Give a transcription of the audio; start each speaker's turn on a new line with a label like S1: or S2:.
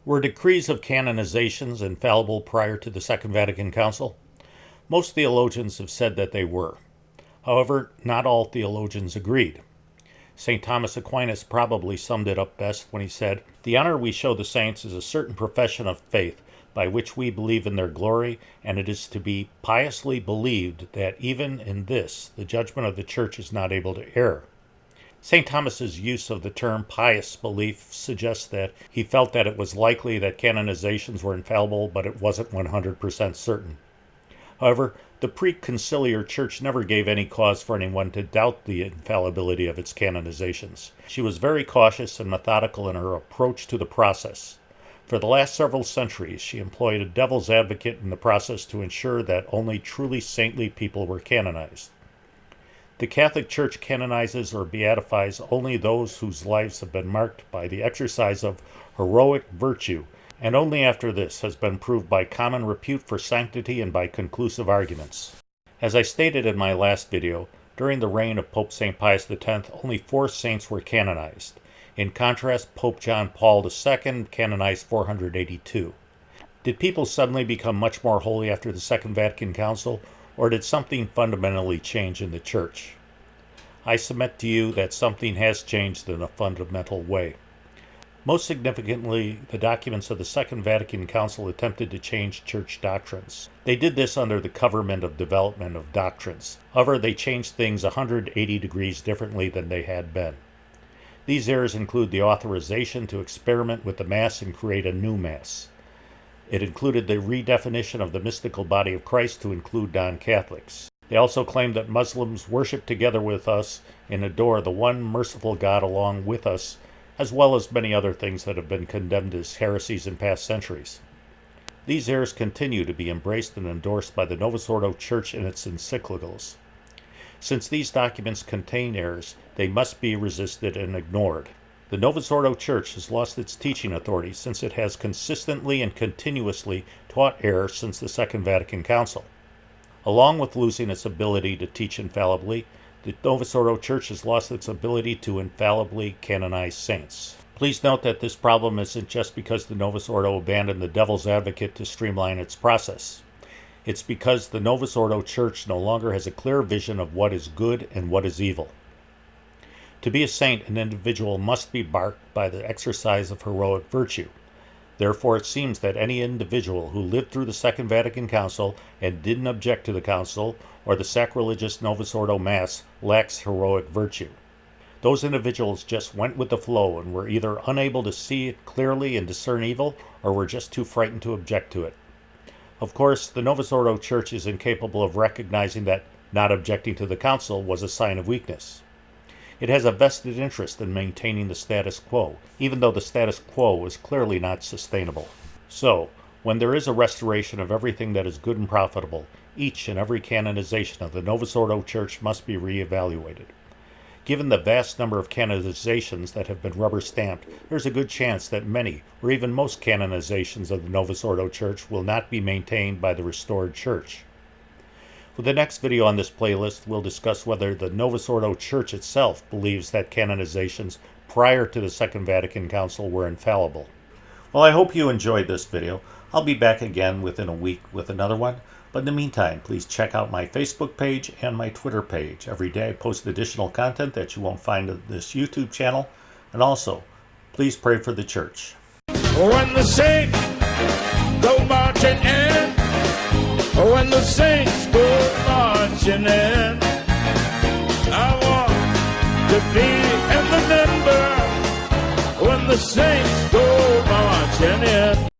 S1: Were decrees of canonizations infallible prior to the Second Vatican Council? Most theologians have said that they were. However, not all theologians agreed. St. Thomas Aquinas probably summed it up best when he said, "The honor we show the saints is a certain profession of faith by which we believe in their glory, and it is to be piously believed that even in this the judgment of the Church is not able to err." St. Thomas's use of the term pious belief suggests that he felt that it was likely that canonizations were infallible, but it wasn't 100% certain. However, the pre-conciliar Church never gave any cause for anyone to doubt the infallibility of its canonizations. She was very cautious and methodical in her approach to the process. For the last several centuries, she employed a devil's advocate in the process to ensure that only truly saintly people were canonized. The Catholic Church canonizes or beatifies only those whose lives have been marked by the exercise of heroic virtue, and only after this has been proved by common repute for sanctity and by conclusive arguments. As I stated in my last video, during the reign of Pope St. Pius X, only 4 saints were canonized. In contrast, Pope John Paul II canonized 482. Did people suddenly become much more holy after the Second Vatican Council, or did something fundamentally change in the Church? I submit to you that something has changed in a fundamental way. Most significantly, the documents of the Second Vatican Council attempted to change Church doctrines. They did this under the coverment of development of doctrines. However, they changed things 180 degrees differently than they had been. These errors include the authorization to experiment with the Mass and create a new Mass. It included the redefinition of the mystical body of Christ to include non-Catholics. They also claimed that Muslims worship together with us and adore the one merciful God along with us, as well as many other things that have been condemned as heresies in past centuries. These errors continue to be embraced and endorsed by the Novus Ordo Church in its encyclicals. Since these documents contain errors, they must be resisted and ignored. The Novus Ordo Church has lost its teaching authority since it has consistently and continuously taught error since the Second Vatican Council. Along with losing its ability to teach infallibly, the Novus Ordo Church has lost its ability to infallibly canonize saints. Please note that this problem isn't just because the Novus Ordo abandoned the devil's advocate to streamline its process. It's because the Novus Ordo Church no longer has a clear vision of what is good and what is evil. To be a saint, an individual must be marked by the exercise of heroic virtue. Therefore, it seems that any individual who lived through the Second Vatican Council and didn't object to the Council or the sacrilegious Novus Ordo Mass lacks heroic virtue. Those individuals just went with the flow and were either unable to see it clearly and discern evil, or were just too frightened to object to it. Of course, the Novus Ordo Church is incapable of recognizing that not objecting to the Council was a sign of weakness. It has a vested interest in maintaining the status quo, even though the status quo is clearly not sustainable. So, when there is a restoration of everything that is good and profitable, each and every canonization of the Novus Ordo Church must be reevaluated. Given the vast number of canonizations that have been rubber-stamped, there's a good chance that many, or even most canonizations of the Novus Ordo Church will not be maintained by the restored Church. For the next video on this playlist, we'll discuss whether the Novus Ordo Church itself believes that canonizations prior to the Second Vatican Council were infallible. Well, I hope you enjoyed this video. I'll be back again within a week with another one. But in the meantime, please check out my Facebook page and my Twitter page. Every day I post additional content that you won't find on this YouTube channel. And also, please pray for the Church.
S2: When the saints go marching in, when the saints go marching in, I want to be in the number when the saints go marching in.